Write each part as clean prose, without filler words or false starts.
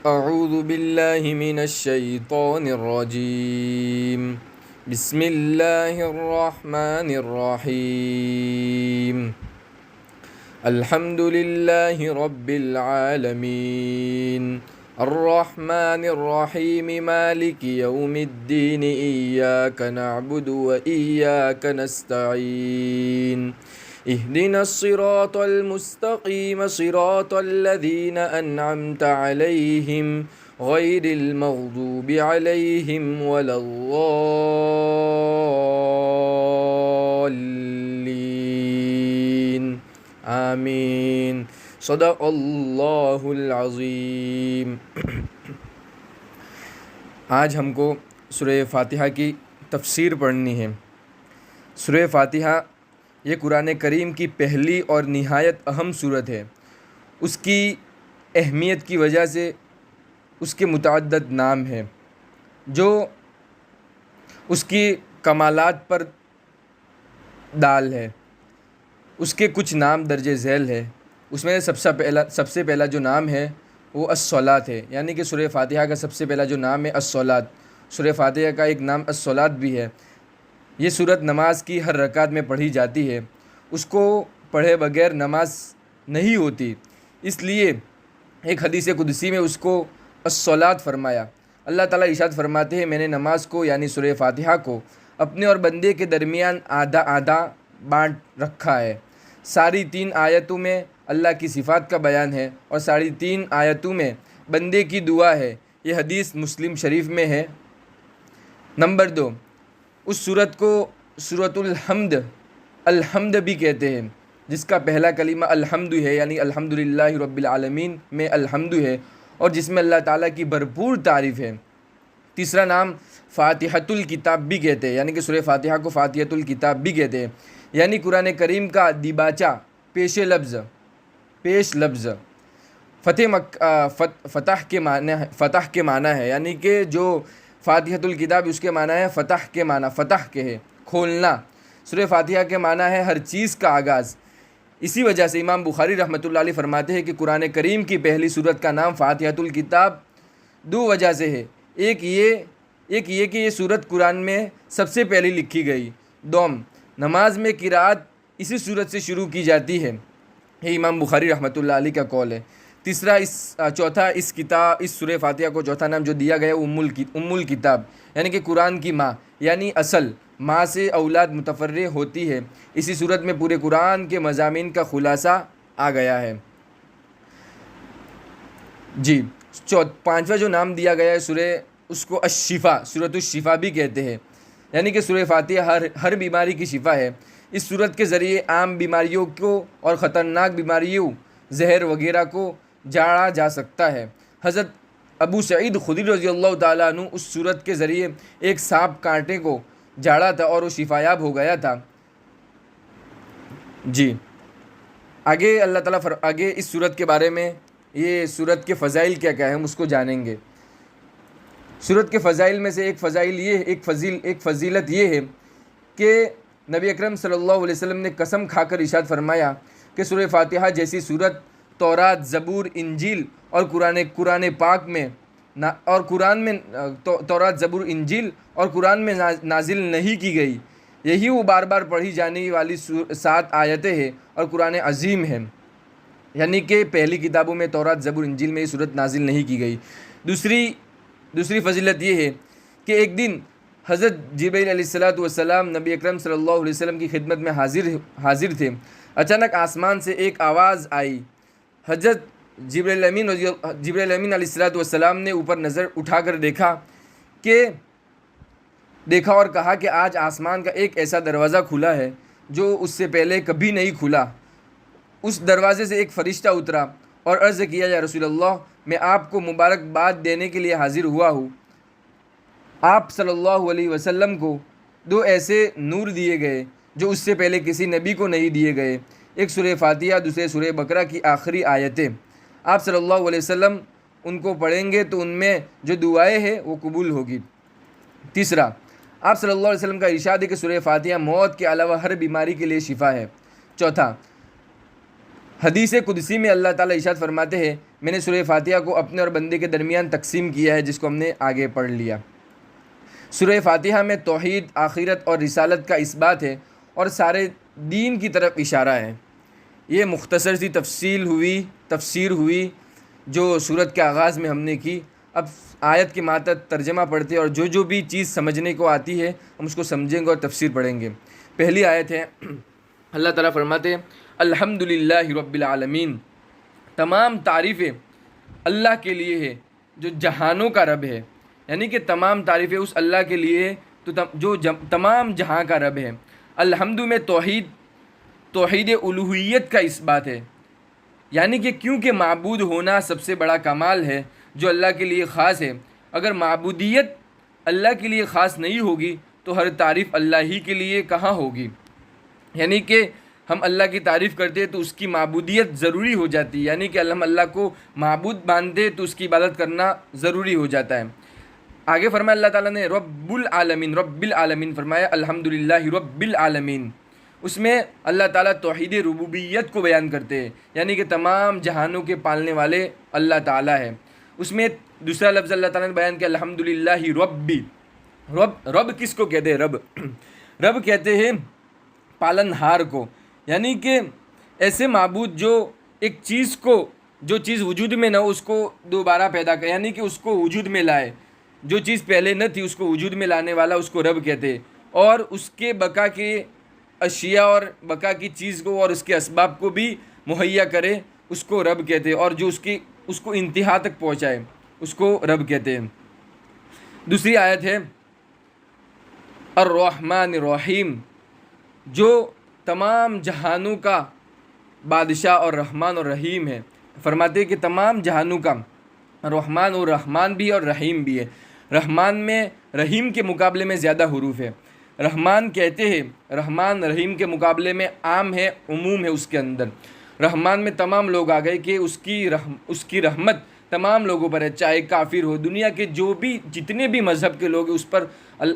اعوذ باللہ من الشیطان الرجیم بسم اللہ الرحمن الرحیم الحمد للہ رب العالمین الرحمن الرحیم مالک یوم الدین ایاک نعبد و ایاک نستعین اهدنا الصراط المستقيم صراط الذين أنعمت عليهم غير المغضوب عليهم ولا الضالين آمین صدق اللہ العظیم۔ آج ہم کو سورہ فاتحہ کی تفسیر پڑھنی ہے۔ سورہ فاتحہ یہ قرآن کریم کی پہلی اور نہایت اہم سورت ہے۔ اس کی اہمیت کی وجہ سے اس کے متعدد نام ہیں جو اس کی کمالات پر دال ہے۔ اس کے کچھ نام درج ذیل ہے۔ اس میں سب سے پہلا جو نام ہے وہ الصلاۃ ہے، یعنی کہ سورہ فاتحہ کا سب سے پہلا جو نام ہے الصلاۃ۔ سورہ فاتحہ کا ایک نام الصلاۃ بھی ہے۔ یہ سورت نماز کی ہر رکعت میں پڑھی جاتی ہے۔ اس کو پڑھے بغیر نماز نہیں ہوتی، اس لیے ایک حدیث قدسی میں اس کو الصلاۃ فرمایا۔ اللہ تعالیٰ ارشاد فرماتے ہیں، میں نے نماز کو یعنی سورہ فاتحہ کو اپنے اور بندے کے درمیان آدھا آدھا بانٹ رکھا ہے۔ ساری 3 آیتوں میں اللہ کی صفات کا بیان ہے اور ساری 3 آیتوں میں بندے کی دعا ہے۔ یہ حدیث مسلم شریف میں ہے۔ نمبر 2، اس سورت کو سورۃ الحمد بھی کہتے ہیں، جس کا پہلا کلمہ الحمد ہے، یعنی الحمدللہ رب العالمین میں الحمد ہے، اور جس میں اللہ تعالیٰ کی بھرپور تعریف ہے۔ تیسرا نام فاتحۃ الکتاب بھی کہتے ہیں، یعنی کہ سورہ فاتحہ کو فاتحۃ الکتاب بھی کہتے ہیں، یعنی قرآن کریم کا دیباچہ، پیش لفظ۔ فتح کے معنی ہے، یعنی کہ جو فاتحۃ الکتاب اس کے معنی ہے فتح کے معنی، فتح کے ہے کھولنا۔ سورہ فاتحہ کے معنی ہے ہر چیز کا آغاز۔ اسی وجہ سے امام بخاری رحمۃ اللہ علیہ فرماتے ہیں کہ قرآن کریم کی پہلی سورت کا نام فاتحۃ الکتاب 2 وجہ سے ہے۔ ایک یہ کہ یہ سورت قرآن میں سب سے پہلی لکھی گئی۔ دوم، نماز میں قرأت اسی سورت سے شروع کی جاتی ہے۔ یہ امام بخاری رحمۃ اللہ علیہ کا قول ہے۔ چوتھا اس سورہ فاتحہ کو چوتھا نام جو دیا گیا ام الکتاب، یعنی کہ قرآن کی ماں، یعنی اصل ماں سے اولاد متفرع ہوتی ہے۔ اسی صورت میں پورے قرآن کے مضامین کا خلاصہ آ گیا ہے۔ جی، پانچواں جو نام دیا گیا ہے اس کو سورۃ الشفا بھی کہتے ہیں، یعنی کہ سورہ فاتحہ ہر بیماری کی شفا ہے۔ اس سورت کے ذریعے عام بیماریوں کو اور خطرناک بیماریوں، زہر وغیرہ کو جاڑا جا سکتا ہے۔ حضرت ابو سعید خدری رضی اللہ تعالیٰ عنہ اس سورت کے ذریعے ایک سانپ کانٹے کو جاڑا تھا اور وہ شفایاب ہو گیا تھا۔ جی، آگے اللہ تعالیٰ آگے اس سورت کے بارے میں، یہ سورت کے فضائل کیا ہے ہم اس کو جانیں گے۔ سورت کے فضائل میں سے ایک فضیلت یہ ہے کہ نبی اکرم صلی اللہ علیہ وسلم نے قسم کھا کر ارشاد فرمایا کہ سورہ فاتحہ جیسی سورت تورات، زبور، انجیل اور قرآن پاک میں تورات، زبور، انجیل اور قرآن میں نازل نہیں کی گئی۔ یہی وہ بار بار پڑھی جانے والی 7 آیتیں ہیں اور قرآن عظیم ہے، یعنی کہ پہلی کتابوں میں تورات، زبور، انجیل میں یہ صورت نازل نہیں کی گئی۔ دوسری فضیلت یہ ہے کہ ایک دن حضرت جبرائیل علیہ السلام نبی اکرم صلی اللہ علیہ وسلم کی خدمت میں حاضر تھے۔ اچانک آسمان سے ایک آواز آئی۔ حضرت جبرائیل امین علیہ السلام نے اوپر نظر اٹھا کر دیکھا اور کہا کہ آج آسمان کا ایک ایسا دروازہ کھلا ہے جو اس سے پہلے کبھی نہیں کھلا۔ اس دروازے سے ایک فرشتہ اترا اور عرض کیا، یا رسول اللہ، میں آپ کو مبارکباد دینے کے لیے حاضر ہوا ہوں۔ آپ صلی اللہ علیہ وسلم کو 2 ایسے نور دیے گئے جو اس سے پہلے کسی نبی کو نہیں دیے گئے، ایک سورہ فاتحہ، دوسرے سورہ بقرہ کی آخری آیتیں۔ آپ صلی اللہ علیہ وسلم ان کو پڑھیں گے تو ان میں جو دعائیں ہیں وہ قبول ہوگی۔ تیسرا، آپ صلی اللہ علیہ وسلم کا ارشاد ہے کہ سورہ فاتحہ موت کے علاوہ ہر بیماری کے لیے شفا ہے۔ چوتھا، حدیث قدسی میں اللہ تعالیٰ ارشاد فرماتے ہیں میں نے سورہ فاتحہ کو اپنے اور بندے کے درمیان تقسیم کیا ہے، جس کو ہم نے آگے پڑھ لیا۔ سورہ فاتحہ میں توحید، آخرت اور رسالت کا اثبات ہے اور سارے دین کی طرف اشارہ ہے۔ یہ مختصر سی تفسیر ہوئی جو سورت کے آغاز میں ہم نے کی۔ اب آیت کے ماتحت ترجمہ پڑھتے ہیں اور جو بھی چیز سمجھنے کو آتی ہے ہم اس کو سمجھیں گے اور تفسیر پڑھیں گے۔ پہلی آیت ہے، اللہ تعالیٰ فرماتے ہیں الحمدللہ رب العالمین، تمام تعریفیں اللہ کے لیے ہے جو جہانوں کا رب ہے، یعنی کہ تمام تعریفیں اس اللہ کے لیے جو تمام جہاں کا رب ہے۔ الحمد میں توحید الوہیت کا اثبات ہے، یعنی کہ کیونکہ معبود ہونا سب سے بڑا کمال ہے جو اللہ کے لیے خاص ہے۔ اگر معبودیت اللہ کے لیے خاص نہیں ہوگی تو ہر تعریف اللہ ہی کے لیے کہاں ہوگی، یعنی کہ ہم اللہ کی تعریف کرتے ہیں تو اس کی معبودیت ضروری ہو جاتی ہے، یعنی کہ ہم اللہ کو معبود مانتے تو اس کی عبادت کرنا ضروری ہو جاتا ہے۔ آگے فرمایا اللہ تعالیٰ نے رب العالمین فرمایا الحمدللہ رب العالمین، اس میں اللہ تعالیٰ توحید ربوبیت کو بیان کرتے ہیں، یعنی کہ تمام جہانوں کے پالنے والے اللہ تعالیٰ ہے۔ اس میں دوسرا لفظ اللہ تعالیٰ نے بیان کیا الحمدللہ ربی، رب کس کو کہتے ہیں؟ رب کہتے ہیں پالنہار کو، یعنی کہ ایسے معبود جو ایک چیز کو، جو چیز وجود میں نہ ہو اس کو دوبارہ پیدا کرے، یعنی کہ اس کو وجود میں لائے، جو چیز پہلے نہ تھی اس کو وجود میں لانے والا اس کو رب کہتے ہیں، اور اس کے بقا کے اشیاء اور بقا کی چیز کو اور اس کے اسباب کو بھی مہیا کرے اس کو رب کہتے ہیں، اور جو اس کو انتہا تک پہنچائے اس کو رب کہتے ہیں۔ دوسری آیت ہے الرحمن الرحیم، جو تمام جہانوں کا بادشاہ اور رحمان اور رحیم ہے۔ فرماتے ہیں کہ تمام جہانوں کا رحمان اور رحمان بھی اور رحیم بھی ہے۔ رحمان میں رحیم کے مقابلے میں زیادہ حروف ہے۔ رحمان کہتے ہیں، رحمان رحیم کے مقابلے میں عام ہے، عموم ہے اس کے اندر۔ رحمان میں تمام لوگ آ گئے کہ اس کی رحمت تمام لوگوں پر ہے، چاہے کافر ہو، دنیا کے جتنے بھی مذہب کے لوگ ہیں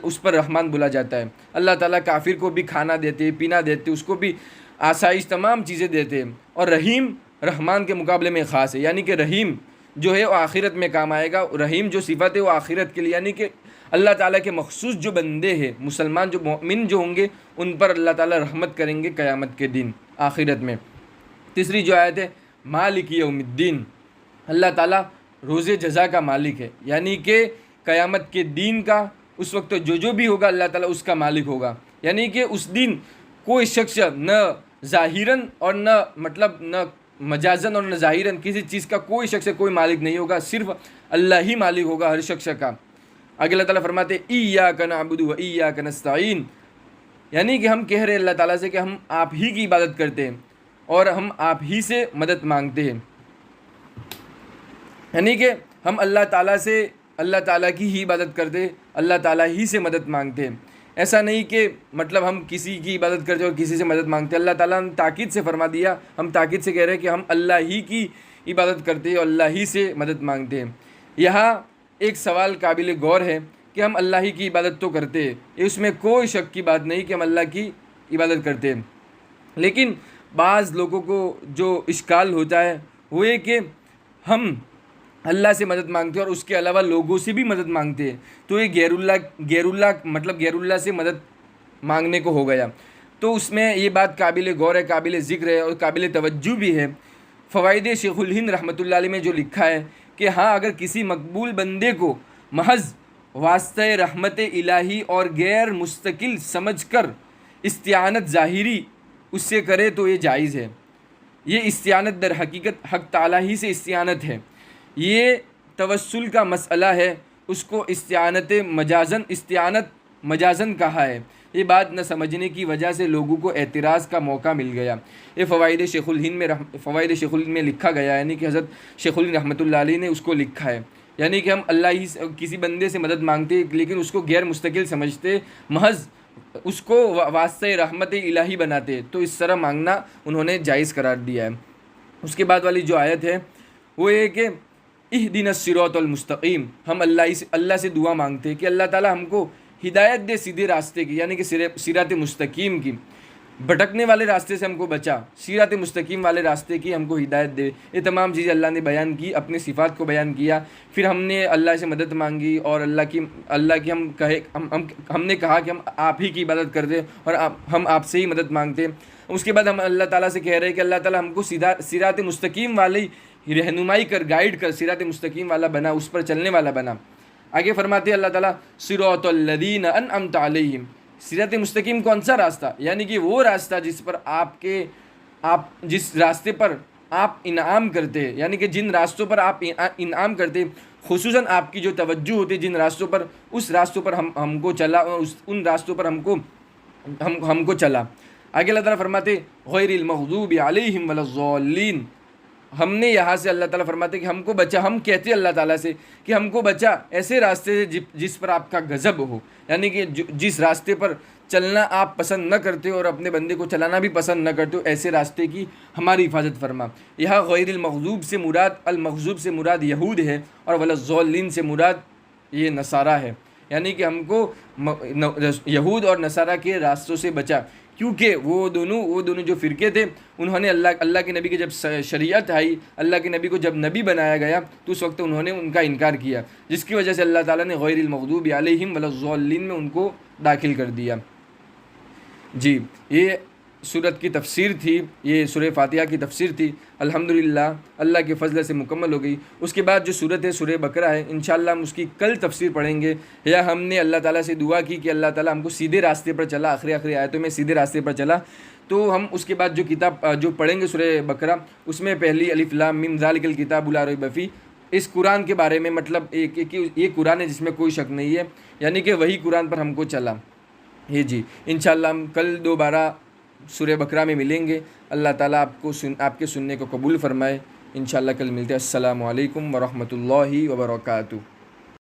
اس پر رحمان بولا جاتا ہے۔ اللہ تعالیٰ کافر کو بھی کھانا دیتے، پینا دیتے، اس کو بھی آسائش تمام چیزیں دیتے ہیں۔ اور رحیم رحمان کے مقابلے میں خاص ہے، یعنی کہ رحیم جو ہے وہ آخرت میں کام آئے گا۔ رحیم جو صفت ہے وہ آخرت کے لیے، یعنی کہ اللہ تعالیٰ کے مخصوص جو بندے ہیں، مسلمان جو مومن جو ہوں گے ان پر اللہ تعالیٰ رحمت کریں گے قیامت کے دن آخرت میں۔ تیسری جو آیت ہے مالک یوم الدین، اللہ تعالیٰ روز جزا کا مالک ہے، یعنی کہ قیامت کے دین کا اس وقت جو بھی ہوگا اللہ تعالیٰ اس کا مالک ہوگا، یعنی کہ اس دن کوئی شخص نہ ظاہراً اور نہ مجازن اور نہ ظاہراً کسی چیز کا کوئی شخص کوئی مالک نہیں ہوگا، صرف اللہ ہی مالک ہوگا ہر شخص کا۔ آگے اللہ تعالیٰ فرماتے ہیں ایاک نعبد و ایاک نستعین، یعنی کہ ہم کہہ رہے ہیں اللہ تعالیٰ سے کہ ہم آپ ہی کی عبادت کرتے ہیں اور ہم آپ ہی سے مدد مانگتے ہیں، یعنی کہ ہم اللہ تعالیٰ کی ہی عبادت کرتے، اللہ تعالیٰ ہی سے مدد مانگتے ہیں۔ ایسا نہیں کہ ہم کسی کی عبادت کرتے اور کسی سے مدد مانگتے، اللہ تعالیٰ نے تاکید سے فرما دیا، ہم تاکید سے کہہ رہے ہیں کہ ہم اللہ ہی کی عبادت کرتے ہیں اور اللہ ہی سے مدد مانگتے ہیں۔ یہاں ایک سوال قابل غور ہے کہ ہم اللہ ہی کی عبادت تو کرتے ہیں، اس میں کوئی شک کی بات نہیں کہ ہم اللہ کی عبادت کرتے ہیں، لیکن بعض لوگوں کو جو اشکال ہوتا ہے وہ یہ کہ ہم اللہ سے مدد مانگتے ہیں اور اس کے علاوہ لوگوں سے بھی مدد مانگتے ہیں، تو یہ غیر اللہ سے مدد مانگنے کو ہو گیا۔ تو اس میں یہ بات قابل غور ہے، قابل ذکر ہے اور قابل توجہ بھی ہے۔ فوائد شیخ الہند رحمۃ اللہ علیہ میں جو لکھا ہے کہ ہاں اگر کسی مقبول بندے کو محض واسطہ رحمت الہی اور غیر مستقل سمجھ کر استعانت ظاہری اس سے کرے تو یہ جائز ہے۔ یہ استعانت در حقیقت حق تعالیٰ ہی سے استعانت ہے، یہ توسل کا مسئلہ ہے، اس کو استعانت مجازن کہا ہے۔ یہ بات نہ سمجھنے کی وجہ سے لوگوں کو اعتراض کا موقع مل گیا۔ یہ فوائد شیخ الہند میں لکھا گیا ہے، یعنی کہ حضرت شیخ الہند رحمۃ اللہ علیہ نے اس کو لکھا ہے، یعنی کہ ہم اللہ ہی کسی بندے سے مدد مانگتے لیکن اس کو غیر مستقل سمجھتے، محض اس کو واسطہ رحمت الہی بناتے، تو اس طرح مانگنا انہوں نے جائز قرار دیا ہے۔ اس کے بعد والی جو آیت ہے وہ یہ کہ اہدنا الصراط المستقیم، ہم اللہ سے دعا مانگتے ہیں کہ اللہ تعالیٰ ہم کو ہدایت دے سیدھے راستے کی، یعنی کہ صراط مستقیم کی۔ بھٹکنے والے راستے سے ہم کو بچا، صراط مستقیم والے راستے کی ہم کو ہدایت دے۔ یہ تمام چیزیں اللہ نے بیان کی، اپنی صفات کو بیان کیا۔ پھر ہم نے اللہ سے مدد مانگی اور اللہ کی ہم نے کہا کہ ہم آپ ہی کی عبادت کرتے اور ہم آپ سے ہی مدد مانگتے۔ اس کے بعد ہم اللہ تعالیٰ سے کہہ رہے ہیں کہ اللہ تعالیٰ ہم کو صراط مستقیم والی رہنمائی کر، گائیڈ کر، صراط مستقیم والا بنا، اس پر چلنے والا بنا۔ آگے فرماتے ہیں اللہ تعالیٰ صراط الذین انعمت علیہم، صراط مستقیم کون سا راستہ؟ یعنی کہ وہ راستہ جس پر آپ جس راستے پر آپ انعام کرتے ہیں، یعنی کہ جن راستوں پر آپ انعام کرتے، خصوصاً آپ کی جو توجہ ہوتی ہے جن راستوں پر، اس راستوں پر ہم کو چلا اور ان راستوں پر ہم کو چلا۔ آگے اللہ تعالیٰ فرماتے غیر المغضوب علیہم ولا الضالین، ہم نے یہاں سے اللہ تعالیٰ فرماتے کہ ہم کو بچا، ہم کہتے ہیں اللہ تعالیٰ سے کہ ہم کو بچا ایسے راستے سے جس پر آپ کا غضب ہو، یعنی کہ جس راستے پر چلنا آپ پسند نہ کرتے اور اپنے بندے کو چلانا بھی پسند نہ کرتے ہو، ایسے راستے کی ہماری حفاظت فرما۔ یہاں غیر المغضوب سے مراد یہود ہے اور ولا الضالین سے مراد یہ نصارہ ہے، یعنی کہ ہم کو یہود اور نصارہ کے راستوں سے بچا، کیونکہ وہ دونوں جو فرقے تھے، انہوں نے اللہ کے نبی کی جب شریعت آئی، اللہ کے نبی کو جب نبی بنایا گیا تو اس وقت انہوں نے ان کا انکار کیا، جس کی وجہ سے اللہ تعالیٰ نے غیر المغضوب علیہم ولا الضالین میں ان کو داخل کر دیا۔ جی، یہ سورت کی تفسیر تھی، یہ سورہ فاتحہ کی تفسیر تھی، الحمدللہ اللہ کے فضل سے مکمل ہو گئی۔ اس کے بعد جو سورت ہے سورہ بقرہ ہے، انشاءاللہ ہم اس کی کل تفسیر پڑھیں گے۔ یا ہم نے اللہ تعالیٰ سے دعا کی کہ اللہ تعالیٰ ہم کو سیدھے راستے پر چلا، آخری آیتوں میں سیدھے راستے پر چلا، تو ہم اس کے بعد جو کتاب جو پڑھیں گے سورہ بقرہ، اس میں پہلی الف لام میم ذالک الکتاب لا ریب فیہ، اس قرآن کے بارے میں، مطلب یہ قرآن ہے جس میں کوئی شک نہیں ہے، یعنی کہ وہی قرآن پر ہم کو چلا۔ یہ جی انشاءاللہ ہم کل دوبارہ سورہ بقرہ میں ملیں گے۔ اللہ تعالیٰ آپ کے سننے کو قبول فرمائے۔ انشاءاللہ کل ملتے ہیں۔ السلام علیکم ورحمۃ اللہ وبرکاتہ۔